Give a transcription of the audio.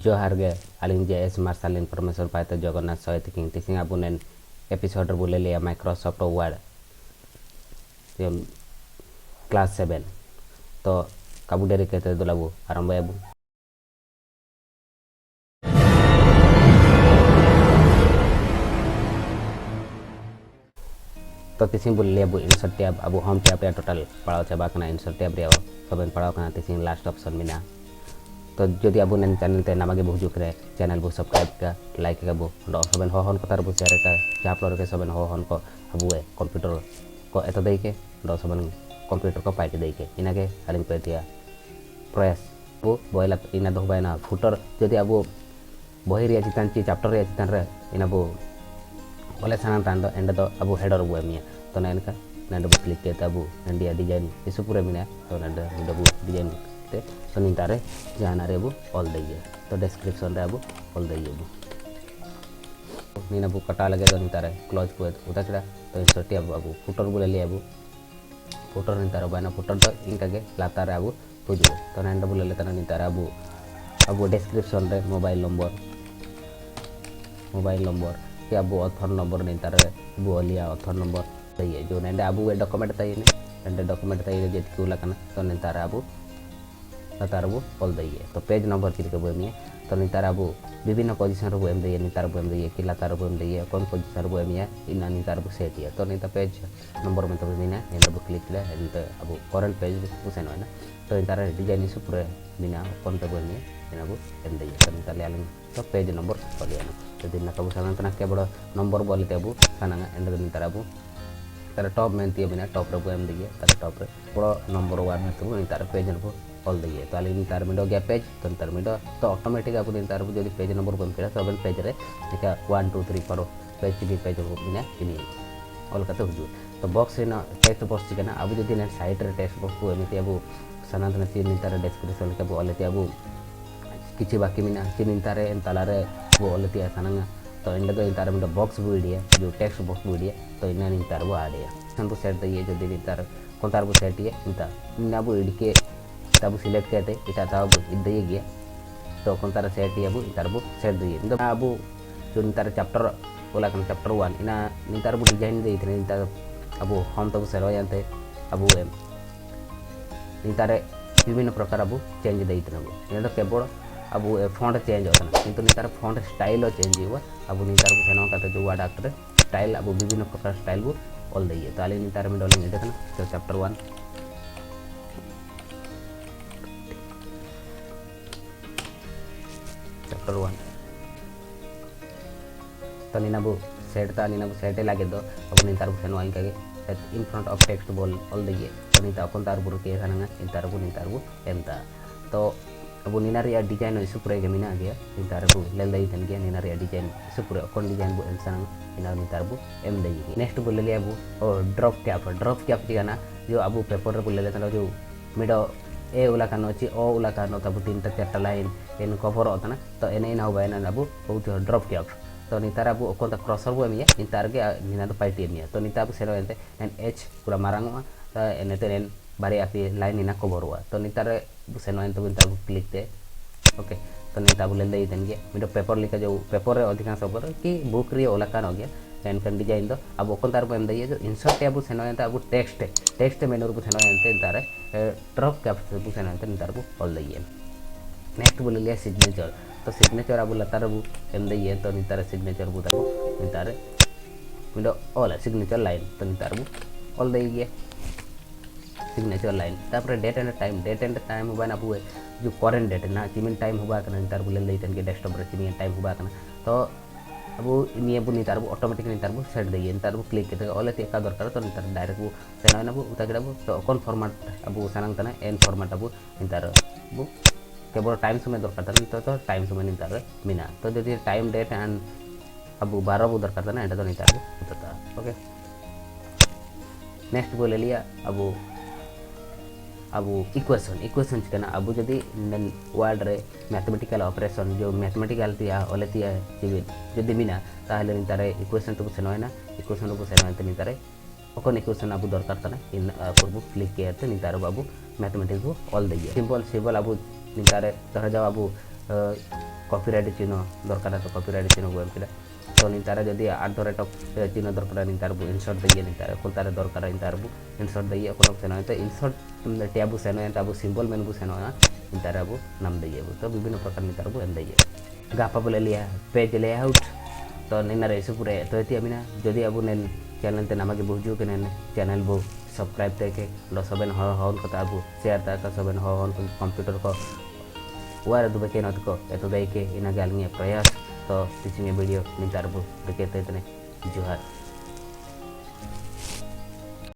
जोहार गे आलिंग जे S martial information पाते जगन्नाथ सहित किंग तिसिंग आबुनेन एपिसोड बोले लिया माइक्रोसॉफ्ट वर्ड क्लास 7 तो काबू डेरी कहते दुलाबू आरंभ आबू तो तिसिंग बोले लिया Abu insert tab Abu home tab रे टोटल पढ़ाओ चाबा कना इंसर्ट टैब रे सबन पढ़ाओ कना तिसिंग लास्ट ऑप्शन मिना तो जदि आबू नेन चैनल ते नामागे बुजुक रे चैनल बु सब्सक्राइब का लाइक का बु डो सबन हो हन को तार बु शेयर का जहाँ फ्लोर के सबन हो हन को अबू कंप्यूटर को एतो दई के डो सबन कंप्यूटर को पाइट दई के इनागे आलिंग पे दिया प्रयास बु बोइला इना दो बायना फुटर जदि आबू बही रे चितान ची चैप्टर रे चितान रे इना बु बोले साना तान दो एंड दो अबू हेडर बु एमिया तो नेन का नेन दो क्लिक के तबू इंडिया डिजाइन इस पूरे मिना तो नेन दो डिजाइन तो नितारे जहां रे अबू ऑल दइए तो डिस्क्रिप्शन रे अबू ऑल दइए अबू नीना बु कटा लगे तो नितारे क्लोज को उता चढ़ा तो इंसर्ट अबू फुटर बोले ले अबू फुटर नितारे बाना फुटर तो इनका के लातारे अबू बुझो तो नेंड बोले ले तना नितारे अबू डिस्क्रिप्शन रे मोबाइल नंबर के अबू ऑथर नंबर नितारे अबू ओलिया ऑथर नंबर दइए जो नेंड अबू डॉक्यूमेंट ताई ने नेंड डॉक्यूमेंट ताई जेत क्यों लकना तो नितारे अबू तार बु ऑल दइए तो पेज नंबर चिर के बुएमिए तो नितार अबू विभिन्न पोजीशन रो एम दइए नितार बु एम दइए कि लातार बु एम दइए कौन पोजीशन रो एमिया इना नितार बु सेट है तो निता पेज नंबर में तो बिना एंड बु क्लिक ले and Abu current page Usain होना तो नितार डिजाइन इस पूरे बिना कौन पे बुएमिए इना बु एम दइए तो नितार ले तो पेज नंबर ऑलिया तो दिन कबू साधारणतः केवल नंबर बोले तेबू साना एंड नितार अबू तार टॉप में दिए बिना टॉप रे बु एम दइए तार टॉप रे बड़ा नंबर 1 में तो नितार पेज नंबर ऑल दइए तो आली तार मिडो गया पेज तो तार मिडो तो ऑटोमेटिक आप तार जो पेज नंबर बम केड़ा सब पेज रे देखा 1 2 3 4 पेज भी पेज हो बिना इनी ऑल का तो हुजु तो बॉक्स ना टेक्स्ट बॉक्स चिकना अब जो दिन साइड रे टेक्स्ट बॉक्स को एमिति अब सनातन सीन तार डिस्क्रिप्शन के बोले अब किछि बाकी मिना चिन तारे ताला रे वो ओलती सनंगा तो इंड दो तार मिडो बॉक्स बुइडिया जो टेक्स्ट बॉक्स बुइडिया तो इना नि तार वो आडिया सन सेट दइए जो दिन तार कोन तार वो सेट ये इंता इना वो इडके तब सिलेक्ट करते इटा तब इदे गया तो कौन तारा सेट ही अबू इतार बु सेट दिए तो अबू जो नितार चैप्टर बोला कन चैप्टर 1 इना नितार बु डिजाइन दे इतने नितार अबू हम तब सेरो जानते अबू एम नितार विभिन्न प्रकार अबू चेंज दे इतने अबू इना तो केवल अबू फॉन्ट चेंज होता है किंतु नितार फॉन्ट स्टाइल चेंज हुआ अबू नितार बु सेनो कहते जो वर्ड एक्टर स्टाइल अबू विभिन्न प्रकार स्टाइल बु ऑल दइए तो आले नितार में डॉलिंग देखना तो चैप्टर 1 चैप्टर 1 तो नीनाबू सेट लगे दो अब नितार सेन वाइन का इन फ्रंट ऑफ टेक्स्ट बोल ऑल दइए तो नीता अपन तार बुरु के सानंगा नितार बु एमता तो अब नीना रे डिजाइन इस पूरे के मिना गया नितार बु लेल दई तन गया नीना रे डिजाइन इस पूरे अपन डिजाइन बु एंसन इना नितार बु एम दई नेक्स्ट बोल ले अबू और ड्रॉप कैप दिगाना जो अबू पेपर रे बोल ले तन जो मिडो ए उला कान अछि ओ उला कान तब 3 4 लाइन इन कवर होता ना तो एने ना होबा ना अबू बहुत ड्रॉप कैप तो नितार अबू कोन क्रॉसर बु एमिया नितार के निना तो पाइटी एमिया तो निता अबू सेरो एंते एन एच पूरा मारंगमा तो एने तेन बारे आती लाइन इना कवर हुआ तो नितार बु सेनो एंते नितार क्लिक दे ओके तो निता अबू ले दई देन के मिडो पेपर लिखा जो पेपर रे अधिकांश पेपर की बुक रे ओला कान हो गया एन डिजाइन दो अब ओकन तार बम दइए जो इंसर्ट टैब सेनो एंते अबू टेक्स्ट मेनू बु सेनो एंते तारे ड्रॉप कैप बु सेनो एंते नितार बु ऑल दइए नेक्स्ट बोले लिया सिग्नेचर तो सिग्नेचर अब लतार बु एम दइए तो नितार सिग्नेचर बु ताबु नितार मिडो ऑल सिग्नेचर लाइन तो नितार बु ऑल दइए सिग्नेचर लाइन तापर डेट एंड टाइम हुआ ना अबू जो करेंट डेट ना चिमिन टाइम हुआ कना नितार बु ले दई तन के डेस्कटॉप रे चिमिन टाइम हुआ कना तो अब निये बु नितार बु ऑटोमेटिक नितार बु सेट दइए नितार बु क्लिक करते ऑल ते का दरकार तो नितार डायरेक्ट बु सेना ना बु उता के बु तो कौन फॉर्मेट अब सनंग तना एन फॉर्मेट अब नितार बु केवल टाइम समय दरकार था तो टाइम समय नितार मिना तो जो टाइम डेट एंड अब 12 बु दरकार था एंड तो नितार बु उता ओके नेक्स्ट बोले लिया अब इक्वेशन चिकना अब जदि वर्ड रे मैथमेटिकल ऑपरेशन जो मैथमेटिकल तिया ओले तिया जदि मिना ताहले नितारे इक्वेशन तो सेनो है ना इक्वेशन को सेनो है नितारे ओकन इक्वेशन अब दरकार था इन पूर्व क्लिक किया तो नितारे बाबू मैथमेटिक्स को ऑल दइए सिंपल अब नितारे धर जाओ अब कॉपीराइट चिन्ह दरकार तो कॉपीराइट चिन्ह को एम किदा तो नितार जदि @ चिन्ह दरकार नितार बु इंसर्ट दइए नितार को तार दरकार नितार बु इंसर्ट दइए को सेनो तो इंसर्ट टैब सेनो ताबु सिंबल मेन बु सेनो नितार बु नाम दइए तो विभिन्न प्रकार नितार बु एम दइए गापा बोले लिया पेज लेआउट तो निना ऐसे पूरे तो ये अमीना जदि अब ने चैनल ते नमक बुझू के ने चैनल बु सब्सक्राइब तक सबन हॉन को ताबु शेयर तक सबन हॉन कंप्यूटर को वार दुबे के नत को एतो दई के इना गालनी प्रयास तो टीचिंग वीडियो नितार बु देखे ते जोहार।